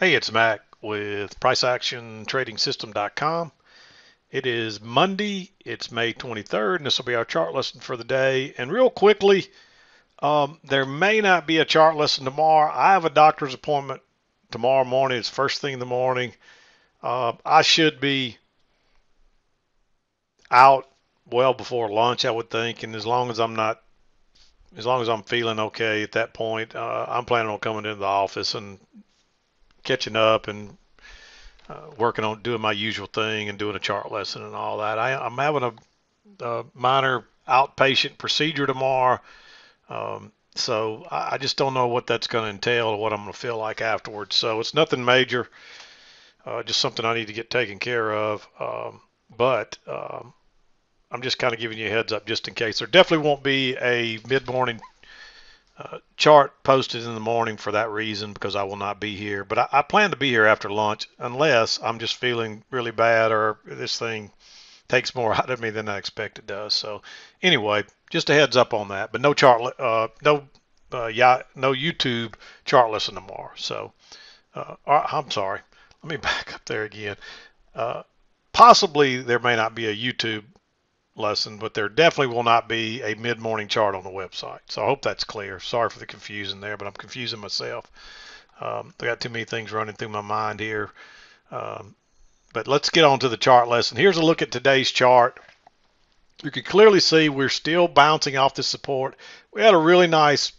Hey, it's Mac with PriceActionTradingSystem.com. It is Monday, it's May 23rd, and this will be our chart lesson for the day. And real quickly, there may not be a chart lesson tomorrow. I have a doctor's appointment tomorrow morning. It's first thing in the morning. I should be out well before lunch, I would think. And as long as I'm feeling okay at that point, I'm planning on coming into the office and catching up and working on doing my usual thing and doing a chart lesson and all that. I'm having a minor outpatient procedure tomorrow, so I just don't know what that's going to entail or what I'm going to feel like afterwards. So it's nothing major, just something I need to get taken care of. But I'm just kind of giving you a heads up just in case. There definitely won't be a mid-morning chart posted in the morning for that reason because I will not be here. But I plan to be here after lunch unless I'm just feeling really bad or this thing takes more out of me than I expect it does. So anyway, just a heads up on that. But no no YouTube chart lesson tomorrow. So I'm sorry. Let me back up there again. Uh, Possibly there may not be a YouTube lesson, but there definitely will not be a mid-morning chart on the website. So I hope that's clear. Sorry for the confusion there, but I'm confusing myself. I got too many things running through my mind here. Um, but let's get on to the chart lesson. Here's a look at today's chart. You can clearly see we're still bouncing off this support. We had a really nice,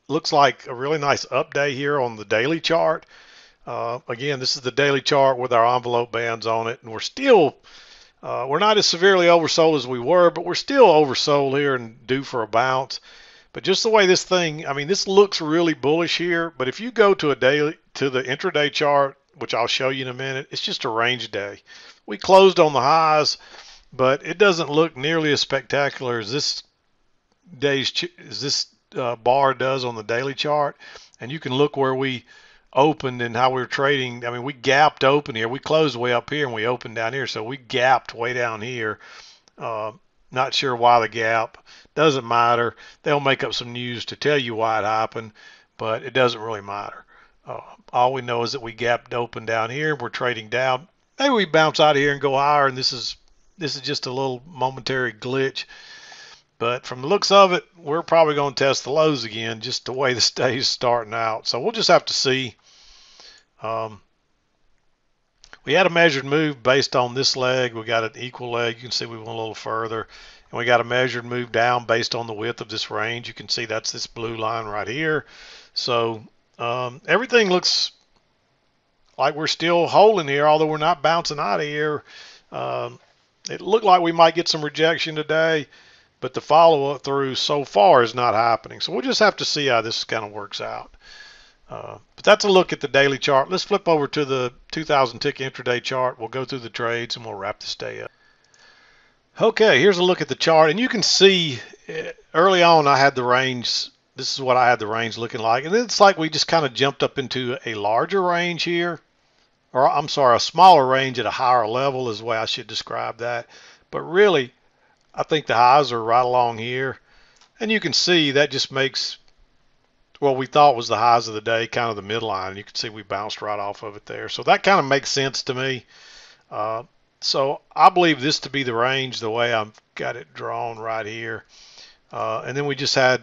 looks like a really nice up day here on the daily chart. Again, this is the daily chart with our envelope bands on it, and we're not as severely oversold as we were, but we're still oversold here and due for a bounce. But just the way this thing, I mean, this looks really bullish here. But if you go to the intraday chart, which I'll show you in a minute, it's just a range day. We closed on the highs, but it doesn't look nearly as spectacular as this bar does on the daily chart. And you can look where we opened and how we were trading. I mean, we gapped open here. We closed way up here and we opened down here. So we gapped way down here. Uh, Not sure why the gap. Doesn't matter. They'll make up some news to tell you why it happened, but it doesn't really matter. All we know is that we gapped open down here. We're trading down. Maybe we bounce out of here and go higher, and this is just a little momentary glitch. But from the looks of it, we're probably going to test the lows again, just the way the day is starting out. So we'll just have to see. Um, we had a measured move based on this leg. We got an equal leg. You can see we went a little further. And we got a measured move down based on the width of this range. You can see that's this blue line right here. So everything looks like we're still holding here, although we're not bouncing out of here. Um, it looked like we might get some rejection today, but the follow-up through so far is not happening. So we'll just have to see how this kind of works out. But that's a look at the daily chart. Let's flip over to the 2000 tick intraday chart. We'll go through the trades and we'll wrap this day up. Okay, here's a look at the chart, and you can see early on I had the range. This is what I had the range looking like, and it's like we just kind of jumped up into a larger range here, or I'm sorry, a smaller range at a higher level is the way I should describe that. But really, I think the highs are right along here, and you can see that just makes what we thought was the highs of the day kind of the midline. You can see we bounced right off of it there, so that kind of makes sense to me. So I believe this to be the range the way I've got it drawn right here. And then we just had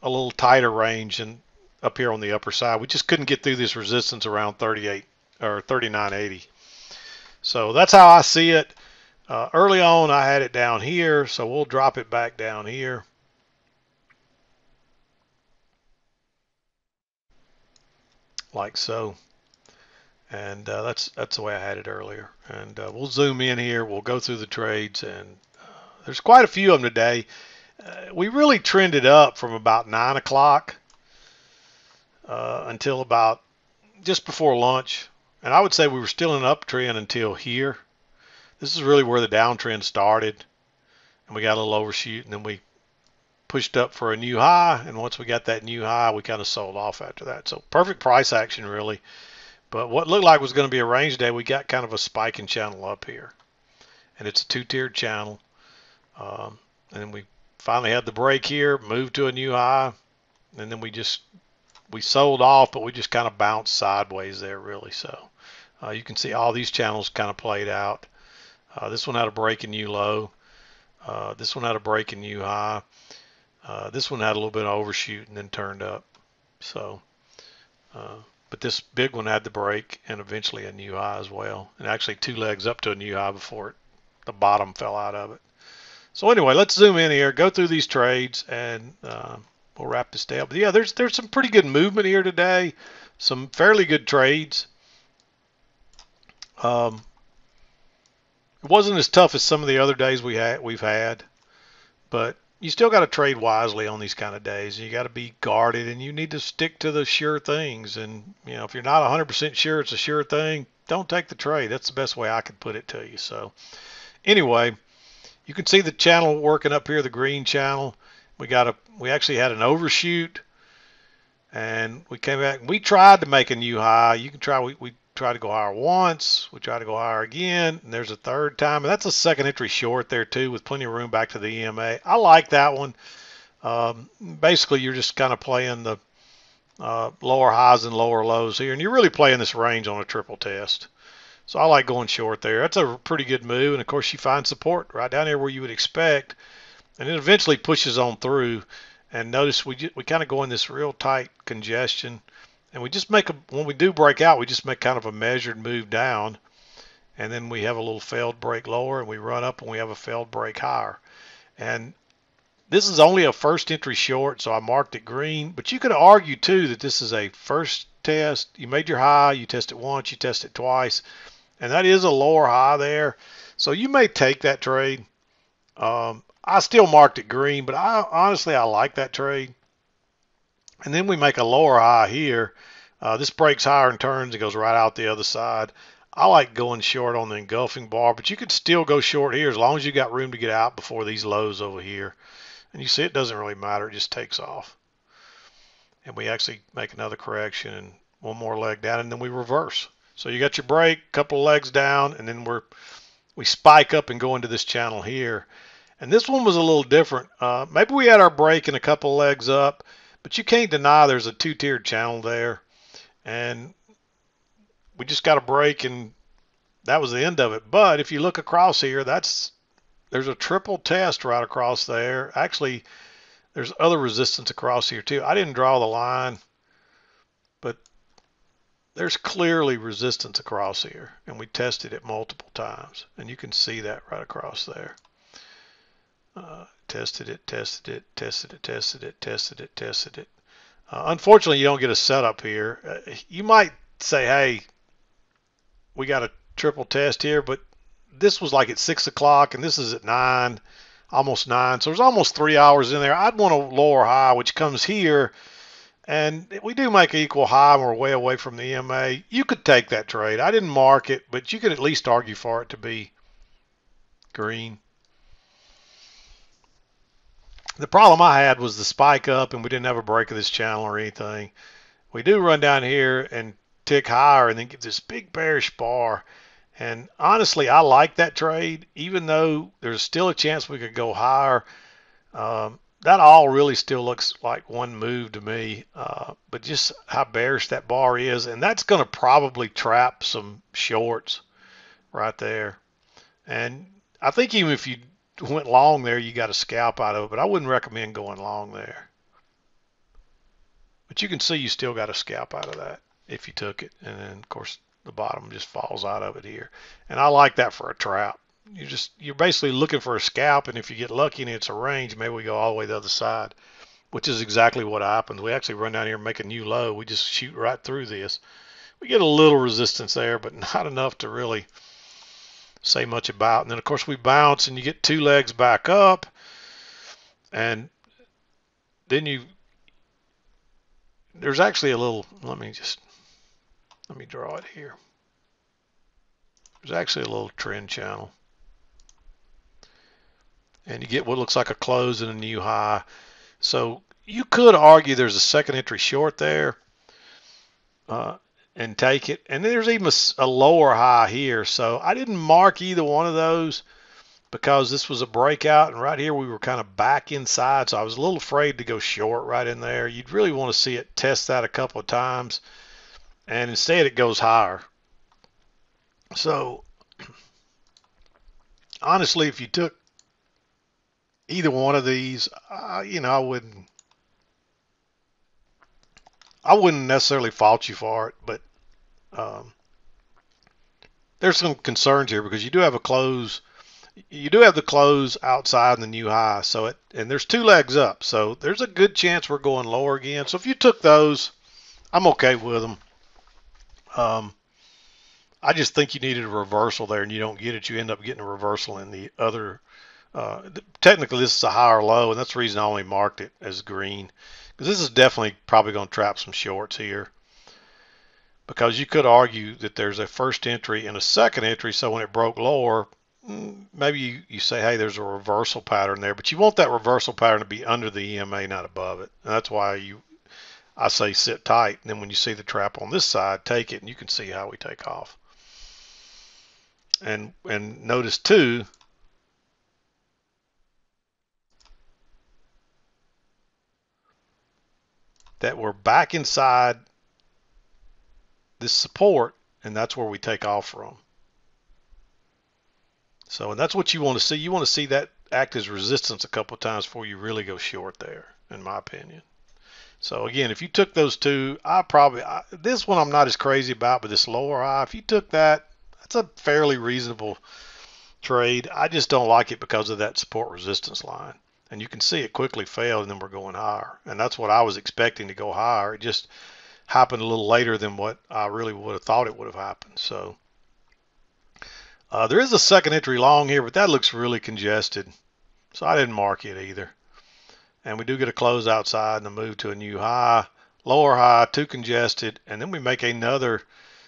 a little tighter range and up here on the upper side. We just couldn't get through this resistance around 38 or 39.80. So that's how I see it. Early on I had it down here, so we'll drop it back down here. Like so. And that's the way I had it earlier. And we'll zoom in here. We'll go through the trades, and there's quite a few of them today. We really trended up from about 9 o'clock until about just before lunch. And I would say we were still in an uptrend until here. This is really where the downtrend started. And we got a little overshoot, and then we pushed up for a new high. And once we got that new high, we kind of sold off after that. So perfect price action, really. But what looked like was going to be a range day, we got kind of a spiking channel up here. And it's a two-tiered channel. And then we finally had the break here, moved to a new high, and then we just we sold off, but we just kind of bounced sideways there, really. So you can see all these channels kind of played out. This one had a break in new low. This one had a break in new high. This one had a little bit of overshoot and then turned up. So, but this big one had the break and eventually a new high as well, and actually 2 legs up to a new high before the bottom fell out of it. So anyway, let's zoom in here, go through these trades, and we'll wrap this day up. But yeah, there's some pretty good movement here today, some fairly good trades. It wasn't as tough as some of the other days we've had, but you still got to trade wisely on these kind of days. You got to be guarded, and you need to stick to the sure things. And you know, if you're not 100% sure it's a sure thing, don't take the trade. That's the best way I could put it to you. So anyway, you can see the channel working up here, the green channel. We actually had an overshoot, and we came back. We tried to make a new high. You can try. We tried to go higher once. We tried to go higher again, and there's a third time, and that's a second entry short there too, with plenty of room back to the EMA. I like that one. Basically, you're just kind of playing the lower highs and lower lows here, and you're really playing this range on a triple test. So I like going short there. That's a pretty good move, and of course you find support right down here where you would expect, and it eventually pushes on through. And notice we kind of go in this real tight congestion, and we just make when we do break out, we just make kind of a measured move down, and then we have a little failed break lower, and we run up and we have a failed break higher. And this is only a first entry short, so I marked it green, but you could argue too that this is a first test. You made your high, you test it once, you test it twice, and that is a lower high there. So you may take that trade. I still marked it green, but honestly I like that trade. And then we make a lower high here. This breaks higher and turns and goes right out the other side. I like going short on the engulfing bar, but you could still go short here as long as you got room to get out before these lows over here. And you see it doesn't really matter, it just takes off. And we actually make another correction and one more leg down, and then we reverse. So you got your break, couple of legs down, and then we spike up and go into this channel here. And this one was a little different. Maybe we had our break and a couple of legs up, but you can't deny there's a two-tiered channel there. And we just got a break, and that was the end of it. But if you look across here, there's a triple test right across there. Actually, there's other resistance across here too. I didn't draw the line, but there's clearly resistance across here, and we tested it multiple times, and you can see that right across there. Tested it, tested it, tested it, tested it, tested it, tested it. Unfortunately, you don't get a setup here. You might say, hey, we got a triple test here, but this was like at 6 o'clock, and this is at 9, almost 9. So there's almost 3 hours in there. I'd want a lower high, which comes here, and we do make an equal high, and we're way away from the EMA. You could take that trade. I didn't mark it, but you could at least argue for it to be green. The problem I had was the spike up, and we didn't have a break of this channel or anything. We do run down here and tick higher and then get this big bearish bar. And honestly, I like that trade, even though there's still a chance we could go higher. That all really still looks like one move to me, but just how bearish that bar is, and that's going to probably trap some shorts right there. And I think even if you went long there, you got a scalp out of it, but I wouldn't recommend going long there. But you can see you still got a scalp out of that if you took it, and then of course the bottom just falls out of it here. And I like that for a trap. You're basically looking for a scalp, and if you get lucky and it's a range, maybe we go all the way to the other side, which is exactly what happens. We actually run down here and make a new low. We just shoot right through this. We get a little resistance there, but not enough to really say much about. And then of course we bounce, and you get 2 legs back up, and then there's actually a little, let me draw it here. There's actually a little trend channel, and you get what looks like a close and a new high. So you could argue there's a second entry short there and take it. And then there's even a lower high here. So I didn't mark either one of those. because this was a breakout, and right here we were kind of back inside, so I was a little afraid to go short right in there. You'd really want to see it test that a couple of times, and instead it goes higher. So honestly, if you took either one of these, I wouldn't necessarily fault you for it, but um, there's some concerns here because you do have the close outside in the new high, and there's two legs up, so there's a good chance we're going lower again. So if you took those, I'm okay with them. I just think you needed a reversal there, and you don't get it. You end up getting a reversal in the other. Technically, this is a higher low, and that's the reason I only marked it as green, because this is definitely probably going to trap some shorts here. Because you could argue that there's a first entry and a second entry, so when it broke lower, maybe you say, hey, there's a reversal pattern there, but you want that reversal pattern to be under the EMA, not above it. And that's why I say sit tight, and then when you see the trap on this side, take it, and you can see how we take off. And notice too, that we're back inside this support, and that's where we take off from. So, and that's what you want to see. You want to see that act as resistance a couple of times before you really go short there, in my opinion. So again, if you took those two, this one I'm not as crazy about, but this lower high, if you took that, that's a fairly reasonable trade. I just don't like it because of that support resistance line. And you can see it quickly failed, and then we're going higher. And that's what I was expecting to go higher. It just happened a little later than what I really would have thought it would have happened. So there is a second entry long here, but that looks really congested. So I didn't mark it either. And we do get a close outside and a move to a new high, lower high, too congested. And then we make another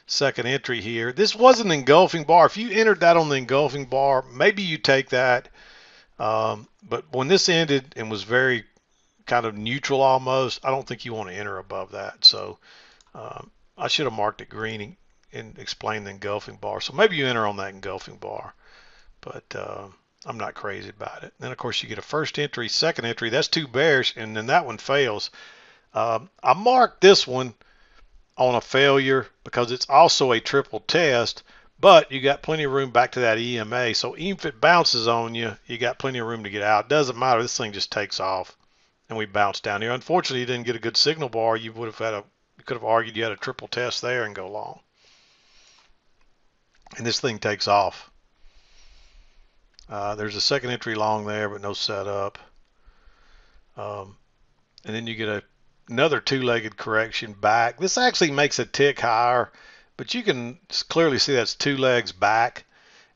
second entry here. This was an engulfing bar. If you entered that on the engulfing bar, maybe you take that. But when this ended and was very kind of neutral almost, I don't think you want to enter above that. So I should have marked it green and explained the engulfing bar. So maybe you enter on that engulfing bar, but I'm not crazy about it. Then of course you get a first entry, second entry. That's too bearish, and then that one fails. I marked this one on a failure because it's also a triple test, but you got plenty of room back to that EMA. So even if it bounces on you, you got plenty of room to get out. It doesn't matter. This thing just takes off, and we bounce down here. Unfortunately, you didn't get a good signal bar. You could have argued you had a triple test there and go long. And this thing takes off. There's a second entry long there, but no setup. And then you get another two-legged correction back. This actually makes a tick higher, but you can clearly see that's two legs back.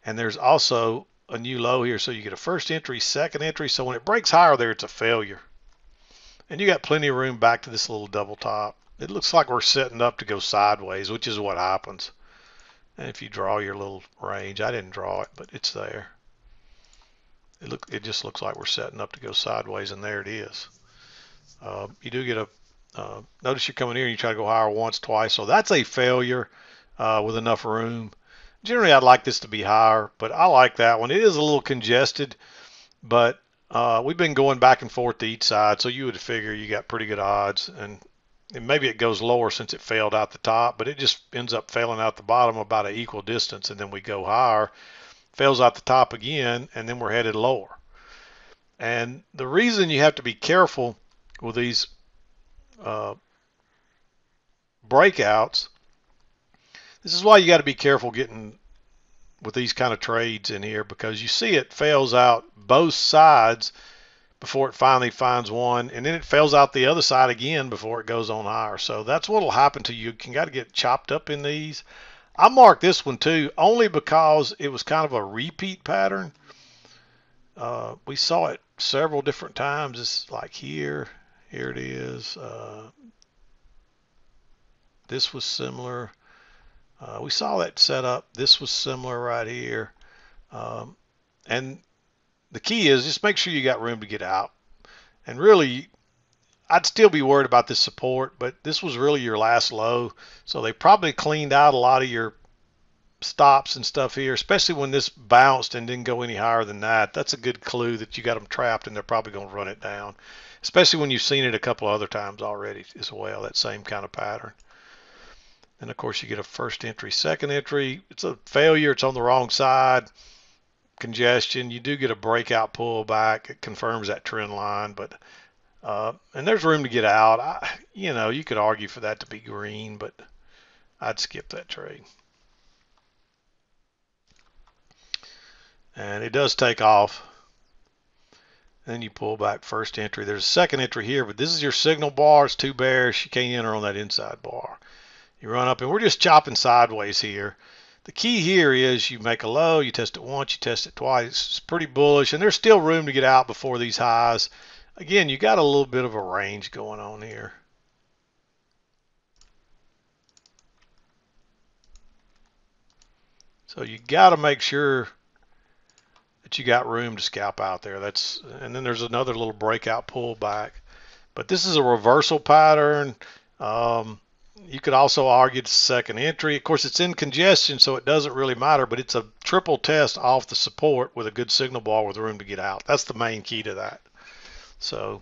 And there's also a new low here. So you get a first entry, second entry. So when it breaks higher there, it's a failure. And you got plenty of room back to this little double top. It looks like we're setting up to go sideways, which is what happens. And if you draw your little range, I didn't draw it, but it's there. It just looks like we're setting up to go sideways, and there it is. You do get notice you're coming here and you try to go higher once, twice. So that's a failure with enough room. Generally, I'd like this to be higher, but I like that one. It is a little congested, but we've been going back and forth to each side, so you would figure you got pretty good odds. And maybe it goes lower since it failed out the top, but it just ends up failing out the bottom about an equal distance, and then we go higher, fails out the top again, and then we're headed lower. And the reason you have to be careful with these breakouts, this is why you got to be careful getting with these kind of trades in here, because you see it fails out both sides before it finally finds one, and then it fails out the other side again before it goes on higher. So that's what will happen to you. You got to get chopped up in these. I marked this one too, only because it was kind of a repeat pattern. We saw it several different times. It's like here it is. This was similar. We saw that setup. This was similar right here. And the key is just make sure you got room to get out. And really, I'd still be worried about this support, but this was really your last low. So they probably cleaned out a lot of your stops and stuff here, especially when this bounced and didn't go any higher than that. That's a good clue that you got them trapped and they're probably going to run it down, especially when you've seen it a couple other times already as well, that same kind of pattern. And of course you get a first entry, second entry. It's a failure. It's on the wrong side. Congestion. You do get a breakout pullback. It confirms that trend line, but and there's room to get out. You could argue for that to be green, but I'd skip that trade. And it does take off. Then you pull back first entry. There's a second entry here, but this is your signal bar. It's too bearish. You can't enter on that inside bar. You run up, and we're just chopping sideways here. The key here is you make a low, you test it once, you test it twice. It's pretty bullish, and there's still room to get out before these highs. Again, you got a little bit of a range going on here. So you got to make sure that you got room to scalp out there. And then there's another little breakout pullback. But this is a reversal pattern. You could also argue it's second entry. Of course, it's in congestion, so it doesn't really matter, but it's a triple test off the support with a good signal bar with room to get out. That's the main key to that. So,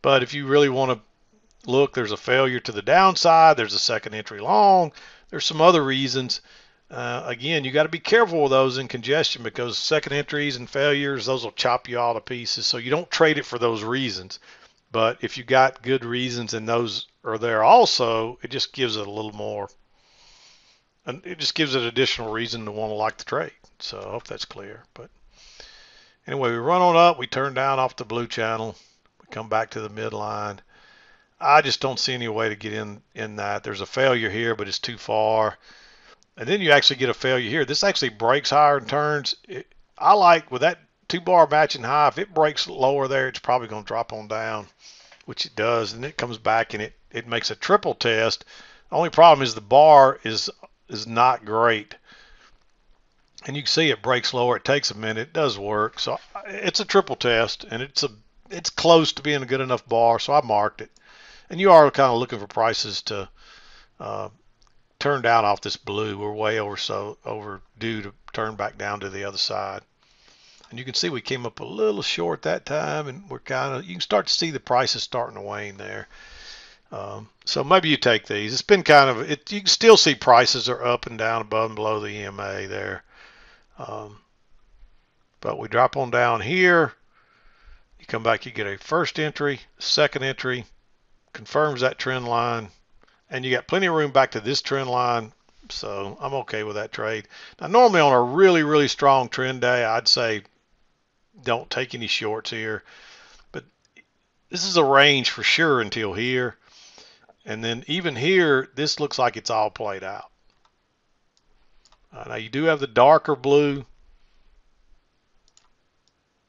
but if you really want to look, there's a failure to the downside. There's a second entry long. There's some other reasons. Again, you got to be careful with those in congestion because second entries and failures, those will chop you all to pieces. So you don't trade it for those reasons. But if you got good reasons and those are there also, it just gives it a little more, and it just gives it additional reason to want to like the trade. So I hope that's clear. But anyway, we run on up, we turn down off the blue channel, we come back to the midline. I just don't see any way to get in that. There's a failure here, but it's too far. And then you actually get a failure here. This actually breaks higher and turns. I like with that 2-bar matching high, if it breaks lower there, it's probably going to drop on down, which it does, and it comes back and it makes a triple test. The only problem is the bar is not great, and you can see it breaks lower. It takes a minute. It does work. So it's a triple test, and it's close to being a good enough bar, so I marked it. And you are kind of looking for prices to turn down off this blue. We're way overdue to turn back down to the other side. And you can see we came up a little short that time, and you can start to see the prices starting to wane there. So maybe you take these. It's been you can still see prices are up and down above and below the EMA there. But we drop on down here. You come back, you get a first entry, second entry, confirms that trend line, and you got plenty of room back to this trend line. So I'm okay with that trade. Now, normally on a really, really strong trend day, I'd say don't take any shorts here, but this is a range for sure until here. And then even here, this looks like it's all played out. Now you do have the darker blue.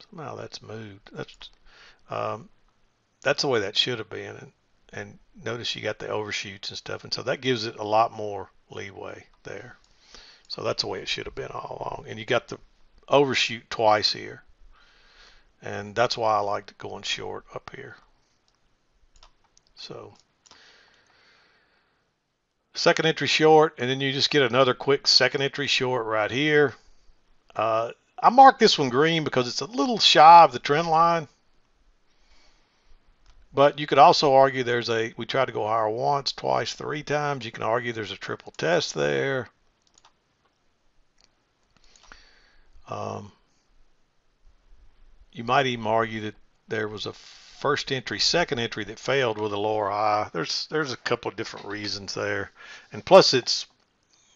Somehow that's moved. That's the way that should have been. And notice you got the overshoots and stuff, and so that gives it a lot more leeway there. So that's the way it should have been all along. And you got the overshoot twice here. And that's why I like going short up here. So second entry short, and then you just get another quick second entry short right here. I marked this one green because it's a little shy of the trend line. But you could also argue we tried to go higher once, twice, 3 times. You can argue there's a triple test there. You might even argue that there was a first entry, second entry that failed with a lower high. There's a couple of different reasons there. And plus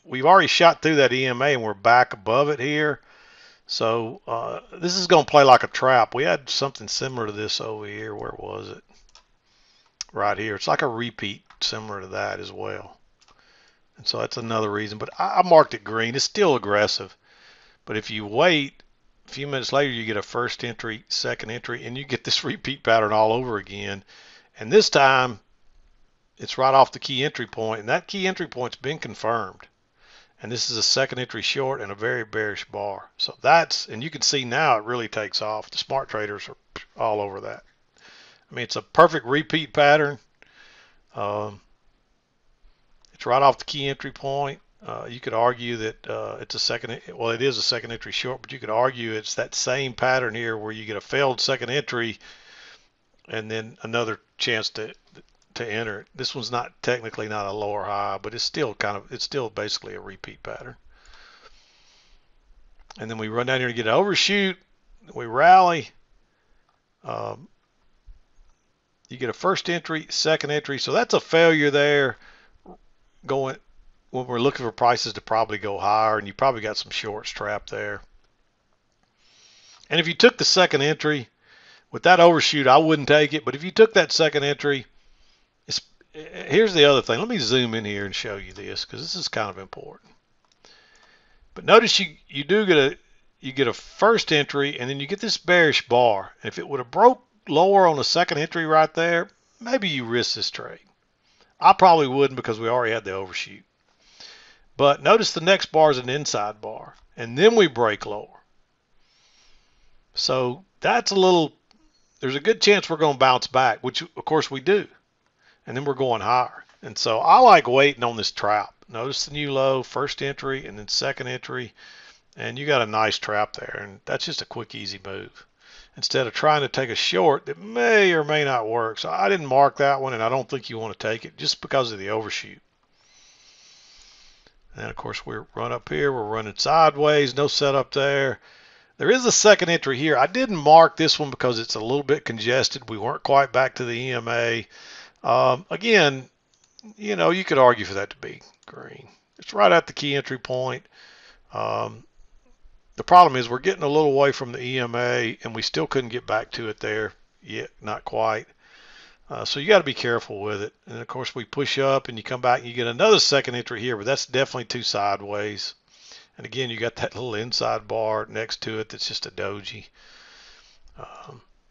we've already shot through that EMA and we're back above it here. So this is going to play like a trap. We had something similar to this over here. Where was it? Right here. It's like a repeat similar to that as well. And so that's another reason. But I marked it green. It's still aggressive. But if you wait, a few minutes later, you get a first entry, second entry, and you get this repeat pattern all over again. And this time, it's right off the key entry point, and that key entry point's been confirmed. And this is a second entry short and a very bearish bar. So and you can see now it really takes off. The smart traders are all over that. I mean, it's a perfect repeat pattern. It's right off the key entry point. You could argue that it's a second, well, it is a second entry short, but you could argue it's that same pattern here where you get a failed second entry and then another chance to enter it. This one's not technically not a lower high, but it's still it's still basically a repeat pattern. And then we run down here to get an overshoot. We rally. Um, you get a first entry, second entry. So that's a failure there going when we're looking for prices to probably go higher, and you probably got some shorts trapped there. And if you took the second entry with that overshoot, I wouldn't take it. But if you took that second entry, here's the other thing. Let me zoom in here and show you this because this is kind of important. But notice you do get a first entry, and then you get this bearish bar. And if it would have broke lower on the second entry right there, maybe you risk this trade. I probably wouldn't because we already had the overshoot. But notice the next bar is an inside bar, and then we break lower. So that's there's a good chance we're going to bounce back, which of course we do. And then we're going higher. And so I like waiting on this trap. Notice the new low, first entry, and then second entry. And you got a nice trap there. And that's just a quick, easy move. Instead of trying to take a short that may or may not work. So I didn't mark that one, and I don't think you want to take it just because of the overshoot. And then, of course, we run up here. We're running sideways. No setup there. There is a second entry here. I didn't mark this one because it's a little bit congested. We weren't quite back to the EMA. Again, you know, you could argue for that to be green. It's right at the key entry point. The problem is we're getting a little away from the EMA, and we still couldn't get back to it there yet, not quite. So you got to be careful with it. And of course, we push up, and you come back, and you get another second entry here, but that's definitely too sideways. And again, you got that little inside bar next to it that's just a doji.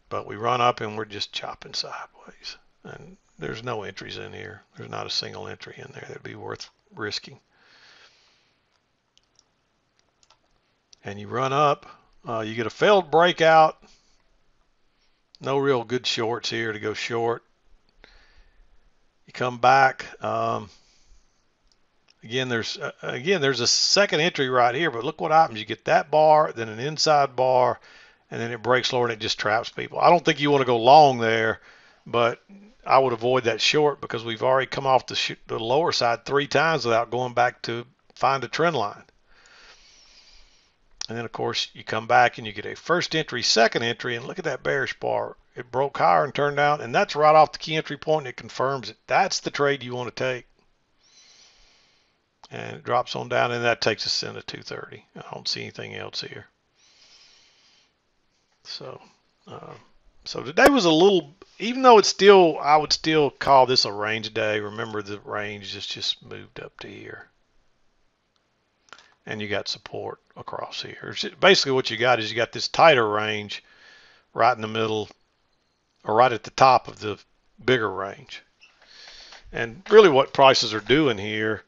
But we run up, and we're just chopping sideways. And there's no entries in here. There's not a single entry in there that'd be worth risking. And you run up, you get a failed breakout. No real good shorts here to go short. You come back. Again, there's a second entry right here, but look what happens. You get that bar, then an inside bar, and then it breaks lower and it just traps people. I don't think you want to go long there, but I would avoid that short because we've already come off the lower side 3 times without going back to find a trend line. And then, of course, you come back and you get a first entry, second entry, and look at that bearish bar. It broke higher and turned down, and that's right off the key entry point, and it confirms it. That's the trade you want to take. And it drops on down, and that takes us into 230. I don't see anything else here. So today was a little, even though it's still, I would still call this a range day. Remember, the range just moved up to here. And you got support across here. Basically what you got is you got this tighter range right in the middle, or right at the top of the bigger range. And really what prices are doing here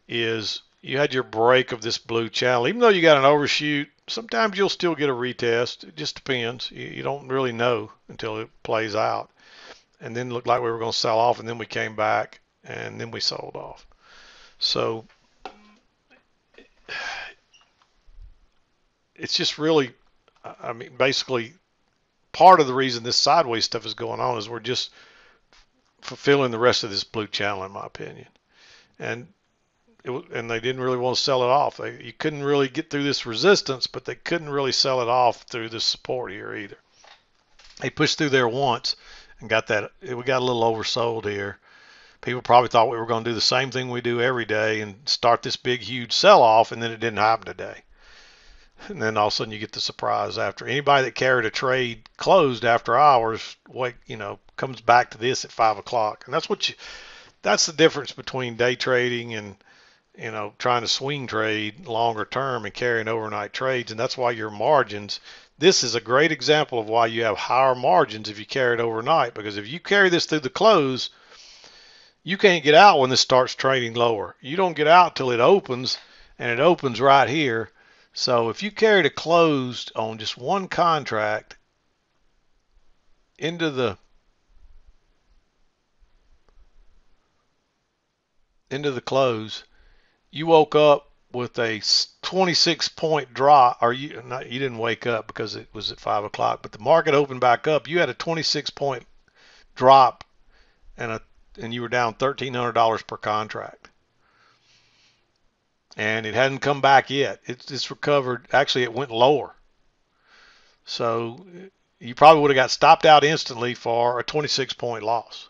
is you had your break of this blue channel. Even though you got an overshoot, sometimes you'll still get a retest. It just depends. You don't really know until it plays out. And then it looked like we were going to sell off, and then we came back, and then we sold off. So it's just really, I mean, basically part of the reason this sideways stuff is going on is we're just fulfilling the rest of this blue channel, in my opinion. And they didn't really want to sell it off. You couldn't really get through this resistance, but they couldn't really sell it off through this support here either. They pushed through there once and got that. We got a little oversold here. People probably thought we were going to do the same thing we do every day and start this big, huge sell-off, and then it didn't happen today. And then all of a sudden you get the surprise after. Anybody that carried a trade closed after hours, comes back to this at 5 o'clock. And that's the difference between day trading and, trying to swing trade longer term and carrying overnight trades. And that's why your margins, this is a great example of why you have higher margins if you carry it overnight. Because if you carry this through the close, you can't get out when this starts trading lower. You don't get out till it opens, and it opens right here. So if you carried a closed on just one contract into the close, you woke up with a 26 point drop, or you didn't wake up because it was at 5 o'clock, but the market opened back up. You had a 26 point drop and you were down $1,300 per contract, and it hadn't come back yet. It's recovered. Actually, it went lower. So you probably would have got stopped out instantly for a 26 point loss.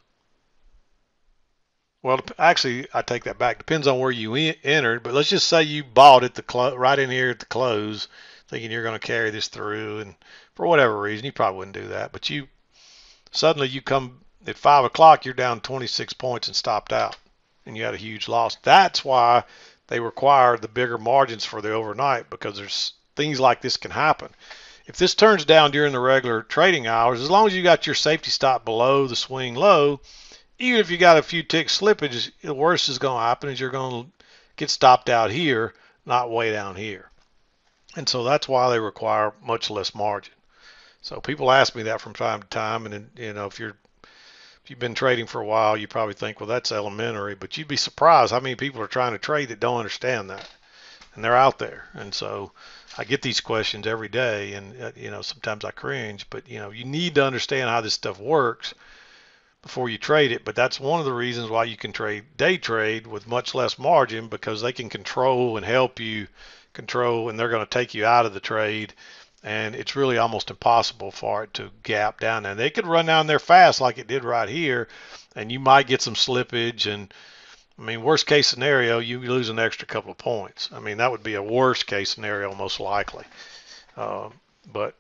Well, actually, I take that back. Depends on where you entered, but let's just say you bought at the right in here at the close, thinking you're going to carry this through, and for whatever reason, you probably wouldn't do that. But you suddenly you come at 5 o'clock, you're down 26 points and stopped out, and you had a huge loss. That's why they require the bigger margins for the overnight, because there's things like this can happen. If this turns down during the regular trading hours, as long as you got your safety stop below the swing low, even if you got a few ticks slippage, the worst is going to happen is you're going to get stopped out here, not way down here. And so that's why they require much less margin. So people ask me that from time to time, and if you've been trading for a while, you probably think, well, that's elementary, but you'd be surprised how many people are trying to trade that don't understand that, and they're out there. And so I get these questions every day, and sometimes I cringe, but you need to understand how this stuff works before you trade it. But that's one of the reasons why you can day trade with much less margin, because they can control and help you control, and they're going to take you out of the trade, and it's really almost impossible for it to gap down. And they could run down there fast like it did right here, and you might get some slippage. And I mean, worst case scenario, you lose an extra couple of points. I mean, that would be a worst case scenario most likely. But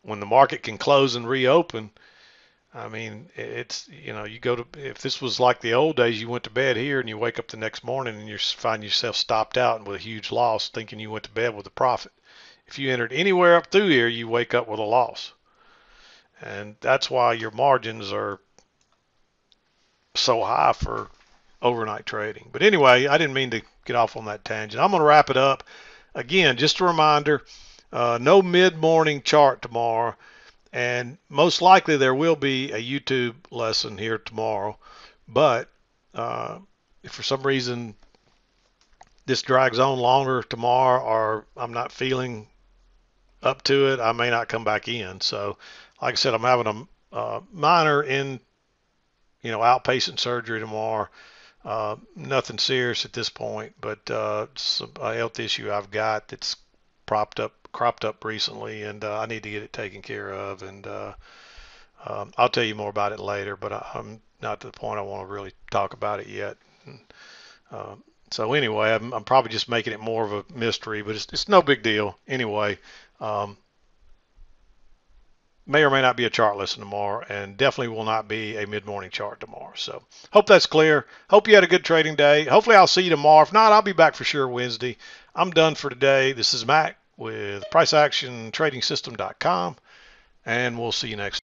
when the market can close and reopen, I mean, it's, you go to, if this was like the old days, you went to bed here and you wake up the next morning and you find yourself stopped out and with a huge loss, thinking you went to bed with a profit. If you entered anywhere up through here, you wake up with a loss. And that's why your margins are so high for overnight trading. But anyway, I didn't mean to get off on that tangent. I'm going to wrap it up. Again, just a reminder, no mid-morning chart tomorrow. And most likely there will be a YouTube lesson here tomorrow. But if for some reason this drags on longer tomorrow, or I'm not feeling up to it, I may not come back in. So like I said, I'm having a minor outpatient surgery tomorrow. Nothing serious at this point, but a health issue I've got that's cropped up recently, and I need to get it taken care of. And I'll tell you more about it later, but I'm not to the point I want to really talk about it yet. So anyway, I'm probably just making it more of a mystery, but it's no big deal. Anyway, may or may not be a chart lesson tomorrow, and definitely will not be a mid-morning chart tomorrow. So hope that's clear. Hope you had a good trading day. Hopefully I'll see you tomorrow. If not, I'll be back for sure Wednesday. I'm done for today. This is Mac with PriceActionTradingSystem.com, and we'll see you next time.